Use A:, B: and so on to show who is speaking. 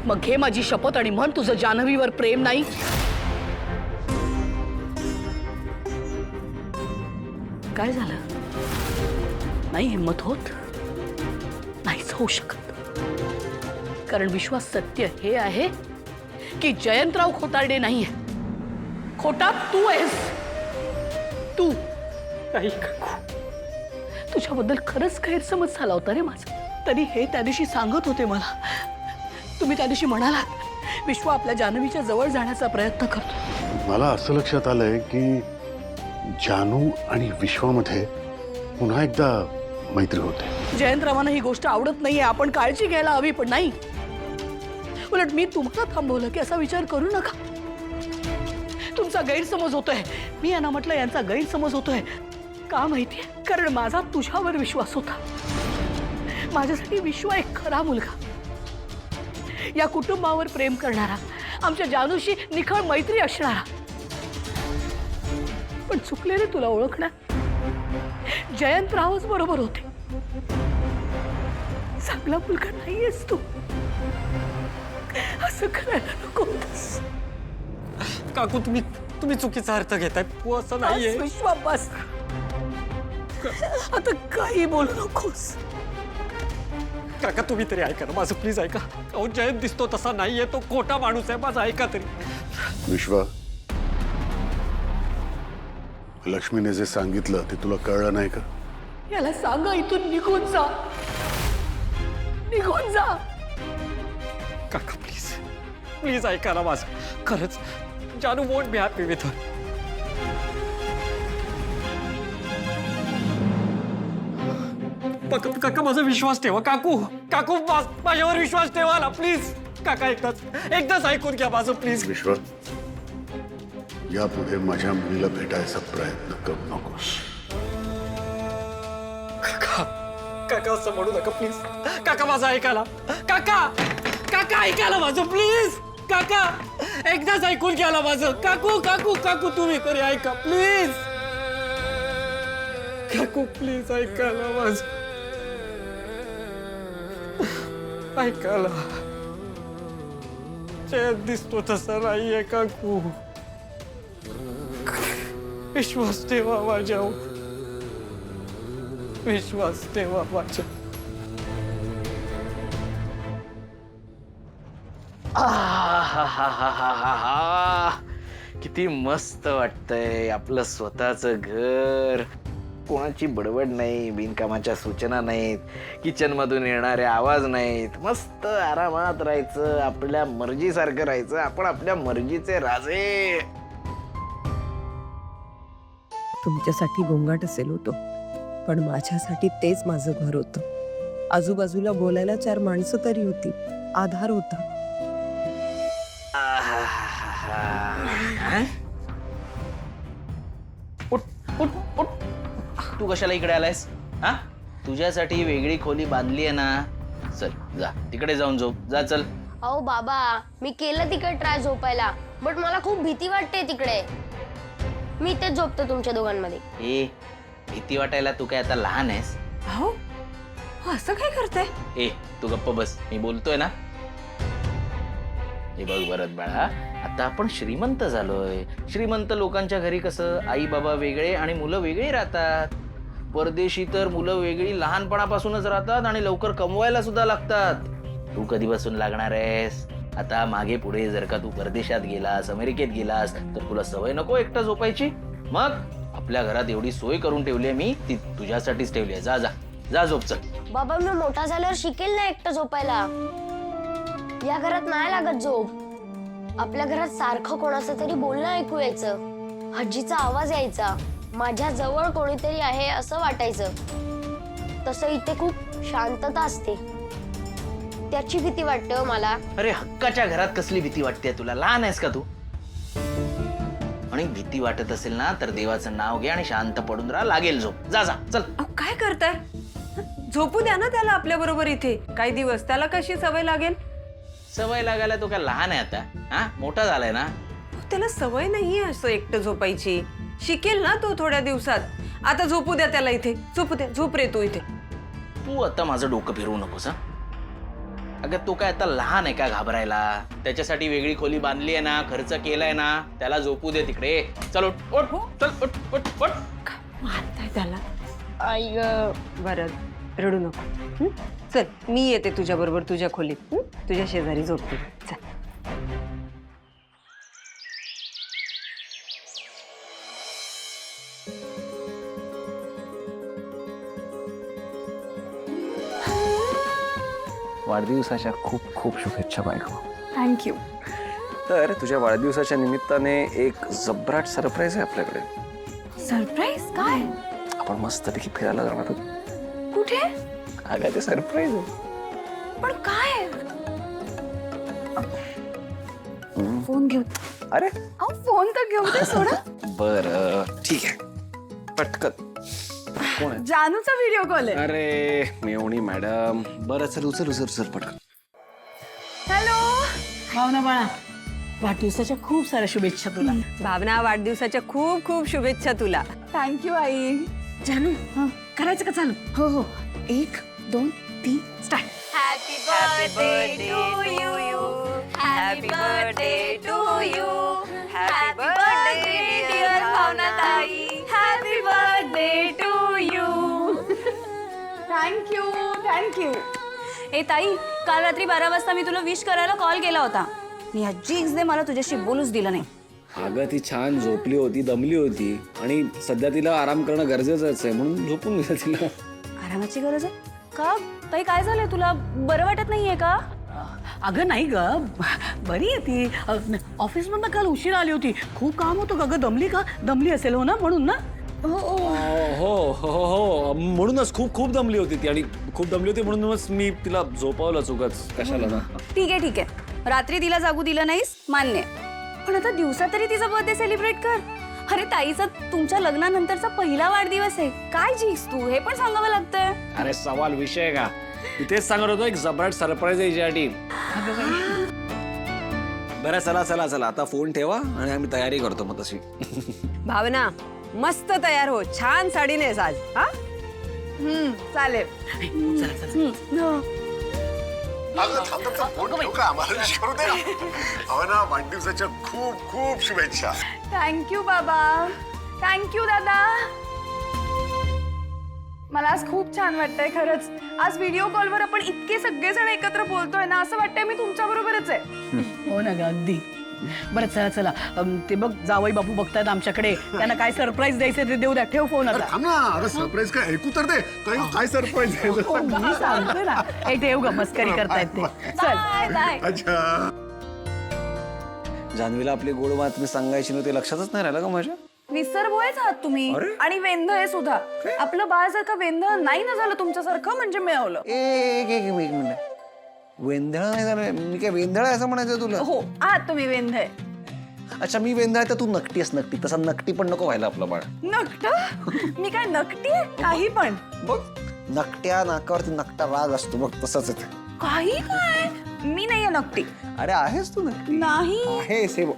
A: मग घे माझी शपथ आणि म्हण तुझं जान्हवीवर प्रेम नाही. काय झालं? नाही हिम्मत होत? नाहीच होऊ शकत. कारण विश्वास सत्य हे आहे की जयंतराव खोतारडे नाहीये. खोटा तू आहेस. तू.
B: नाही काकू,
A: तुझ्याबद्दल खरंच गैरसमज झाला होता रे माझा. तरी हे त्या दिवशी सांगत होते मला. तुम्ही त्या दिवशी म्हणालात विश्व आपल्या जान्हवीच्या जवळ जाण्याचा प्रयत्न करतो.
C: मला असं लक्षात आलंय की जानू आणि विश्वामध्ये पुन्हा एकदा मैत्री होते.
A: जयंतरावांना ही गोष्ट आवडत नाहीये. आपण काळजी घ्यायला हवी, पण नाही. उलट मी तुम्हाला थांबवलं की असा विचार करू नका. तुमचा गैरसमज होतोय. मी यांना म्हटलं यांचा गैरसमज होतोय. का माहितीये? कारण माझा तुझ्यावर विश्वास होता. माझ्यासाठी विश्व एक खरा मुलगा, या कुटुंबावर प्रेम करणारा, आमच्या जानूशी निखळ मैत्री असणारा. पण चुकले रे तुला ओळखण्यात. जयंतरावच बरोबर होते. चांगला मुलगा नाहीयेस तू. असं करायला नको होतंस.
B: काकू तुम्ही चुकीचा अर्थ घेताय. तू असं नाहीये.
A: विश्वास आता काही बोलू नकोस.
B: काका तुम्ही तरी ऐका ना माझं, प्लीज ऐका. अहो जयंत दिसतो तसा नाहीये, तो खोटा माणूस आहे. माझं ऐका तरी.
C: विश्वा, लक्ष्मीने जे सांगितलं ते तुला कळलं नाही का?
A: याला सांगा इथून निघून जा. निघून जा.
B: काका प्लीज प्लीज ऐका ना माझं. खरंच जानू won't be happy with her. काका माझा विश्वास ठेवा. काकू काकू माझ्यावर विश्वास ठेवा ना प्लीज. काका एकदाच ऐकून घ्या माझं प्लीज.
C: विश्वा, यापुढे माझ्या मुलीला भेटायचा प्रयत्न करू नकोस.
B: काका असं म्हणू नका प्लीज. काका माझं ऐका ना. काका काका ऐका ना माझं प्लीज. काका एकदाच ऐकून घ्या ना माझं. काकू काकू काकू तुम्ही तरी ऐका प्लीज. काकू प्लीज ऐका ना माझं. ऐका ना. जयंत दिसतो तसा नाहीये काकू. विश्वास ठेवा माझ्यावर. विश्वास ठेवा माझ्या.
D: किती मस्त वाटतंय आपलं स्वतःचं घर. कोणाची बडबड नाही, बिनकामाच्या सूचना नाहीत, किचन मधून येणारे आवाज नाहीत. मस्त आरामात राहायचं, आपल्या मर्जीसारखं राहायचं. आपण आपल्या मर्जीचे राजे.
E: तुमच्यासाठी गोंगाट असेल होतो, पण माझ्यासाठी तेच माझं घर होतं. आजूबाजूला बोलायला 4 माणसं तरी होती, आधार होता.
D: उठ उठ उठ. तू कशाला इकडे आलायस? हा, तुझ्यासाठी वेगळी खोली बांधली आहे ना. चल जा तिकडे जाऊन झोप. जा चल.
F: अहो बाबा, मी केलं तिकडे ट्राय झोपायला, बट मला खूप भीती वाटते तिकडे. मी इथेच झोपतो तुमच्या दोघांमध्ये.
D: ए, भीती वाटायला तू काय आता लहान आहेस?
E: हो, असं काय करताय?
D: ए तू गप्प बस, मी बोलतोय ना. हे बघ भरत बाळा, आता आपण श्रीमंत झालोय. श्रीमंत लोकांच्या घरी कसं आई बाबा वेगळे आणि मुलं वेगळी राहतात. परदेशी तर मुलं वेगळी लहानपणापासूनच राहतात आणि लवकर कमवायला सुद्धा लागतात. तू कधीपासून लागणार आहेस? आता मागे पुढे जर का तू परदेशात गेलास, अमेरिकेत गेलास, तर तुला सवय नको एकटा झोपायची? मग आपल्या घरात एवढी सोय करून ठेवली आहे मी, ती तुझ्यासाठीच ठेवली आहे. जा जा जा झोप चल.
F: बाबा, मी मोठा झाल्यावर शिकेल ना एकटं झोपायला. या घरात नाही लागत झोप. आपल्या घरात सारखं कोणाचं तरी बोलणं ऐकू यायचं, आजीचा आवाज यायचा, माझ्या जवळ कोणीतरी आहे असं वाटायचं. तसं इथे खूप शांतता असते, त्याची भीती वाटते मला.
D: अरे हक्काच्या घरात कसली भीती वाटते तुला? लहान आहेस का तू? आणि भीती वाटत असेल ना तर देवाचं नाव घे आणि शांत पडून राहा. लागेल झोप. जा जा चल.
E: काय करताय? झोपू द्या ना त्याला आपल्या बरोबर इथे काही दिवस. त्याला कशी सवय लागेल?
D: सवय लागायला तो काय लहान आहे आता? हा, मोठा झालाय ना.
E: त्याला सवय नाहीये असं एकटं झोपायची. शिकेल ना तो थोड्या दिवसात. आता झोपू द्या त्याला इथे. झोपू द्या. झोप रे तू इथे.
D: तू आता माझं डोकं फिरवू नकोस. हा, अगं तो काय आता लहान आहे का घाबरायला? त्याच्यासाठी वेगळी खोली बांधली आहे ना, खर्च केलाय ना, त्याला झोपू दे तिकडे. चल उठ उठ चल उठ उठ उठ.
E: मारताय त्याला. आई बरं रडू नको. चल मी येते तुझ्या बरोबर तुझ्या खोलीत. तुझ्या शेजारी झोपते. चल.
G: वाढदिवसाच्या खूप खूप शुभेच्छा बायको.
H: थँक्यू.
G: तर तुझ्या वाढदिवसाच्या निमित्ताने एक जबराट सरप्राईज आहे आपल्याकडे.
H: सरप्राईज काय?
G: आपण मस्तपैकी फिरायला जाणार आहोत.
H: कुठे?
G: अगं ते सरप्राईज आहे.
H: पण काय? फोन घेऊ.
G: अरे
H: अहो फोन तर घेऊ दे सोडा.
G: बरं ठीक आहे. पटकन. कोण आहे?
H: जानूचा व्हिडिओ कॉल आहे.
G: अरे मेवणी मॅडम. बरं चल उचल उचल उचल पटकन.
H: हॅलो.
A: भावना बाळा, वाढदिवसाच्या खूप साऱ्या शुभेच्छा तुला.
E: भावना वाढदिवसाच्या खूप खूप शुभेच्छा तुला.
H: थँक्यू आई.
A: जानू करायचं का चालू?
H: हो हो. 1 2 3 start. Happy birthday to you. Happy birthday to you. Happy birthday dear Bhavna ताई. Happy birthday to you. Thank you thank you.
I: ए ताई, काल रात्री 12 वाजता मी तुला विश करायला कॉल केला होता. मी या जिग्सने मला तुझ्याशी बोलूच दिलं नाही.
G: अगं ती छान झोपली होती, दमली होती आणि सध्या तिला आराम करणं गरजेचंच आहे म्हणून झोपून दिलं तिला.
I: आरामाची गरज आहे का? ताई काय झालंय तुला? बरं वाटत नाहीये का?
A: अगं नाही ग, बरी आहे ती. ऑफिसमधनं काल उशीर आली होती. खूप काम होतं ग. दमली का? दमली असेल हो ना, म्हणून ना.
G: हो हो हो हो म्हणूनच खूप खूप दमली होती ती आणि खूप दमली होती म्हणूनच मी तिला झोपावलं चुकच. कशाला ना.
I: ठीक आहे. रात्री तिला जागू दिलं नाहीस, मान्य. पण आता दिवसा तरी तिचा बर्थडे सेलिब्रेट कर. अरे ताईचा तुमच्या लग्नानंतरचा पहिला वाढदिवस आहे. काय जिग्स तू, हे पण सांगावं लागतंय.
G: अरे सवाल विषय का? मी तेच सांगत होतो एक जबराट सरप्राईज आहे हिच्यासाठी. बरं चला चला चला आता फोन ठेवा आणि आम्ही तयारी करतो मग तशी.
E: भावना मस्त तयार हो. छान साडी नेस आज. हा चालेल.
C: फोन ठेवू का? आम्हाला विश करू दे. भावना वाढदिवसाच्या खूप खूप शुभेच्छा.
H: थँक्यू बाबा. थँक्यू दादा. मला आज खूप छान वाटतंय खरंच. आज व्हिडिओ कॉलवर आपण इतके सगळेजण एकत्र बोलतोय ना, असं वाटतंय मी तुमच्या बरोबरच आहे.
A: हो ना ग, अगदी. बरं चला चला, ते बघ जावई बापू बघतायत आमच्याकडे. त्यांना काय सरप्राईज द्यायचं ते देऊ द्या. ठेव फोन आता.
C: थांब ना. अरे सरप्राईज काय ऐकू तर दे. काय सरप्राईज आहे?
A: मी सांगतो ना. हे ठेव ग, मस्करी करतायत ते. चल.
C: अच्छा.
G: जान्हवीला आपली गोड बातमी सांगायची नव्हती, लक्षातच नाही राहिलं का माझ्या?
H: विसरबोळेच आहात तुम्ही. आणि वेंध आहे सुद्धा. आपलं बाळ जर का वेंध नाही ना झालं तुमच्यासारखं म्हणजे मिळवलं.
G: एक मिनिट. वेंधळ नाही झालं? मी काय वेंधळ आहे असं म्हणायचं तुला?
H: हो आहात तुम्ही वेंध आहे.
G: अच्छा मी वेंधळ आहे तर तू नकटी आहेस. नकटी. तसा नकटी पण नको व्हायला आपलं बाळ.
H: नकट? मी काय नकटी आहे? काही पण.
G: बघ नकट्या नाकावरती नकटा राग असतो बघ, तसंच आहे.
H: काही काय? मी नाहीये नकटी.
G: अरे आहेस तू नकटी.
H: नाही.
G: आहेस हे बघ.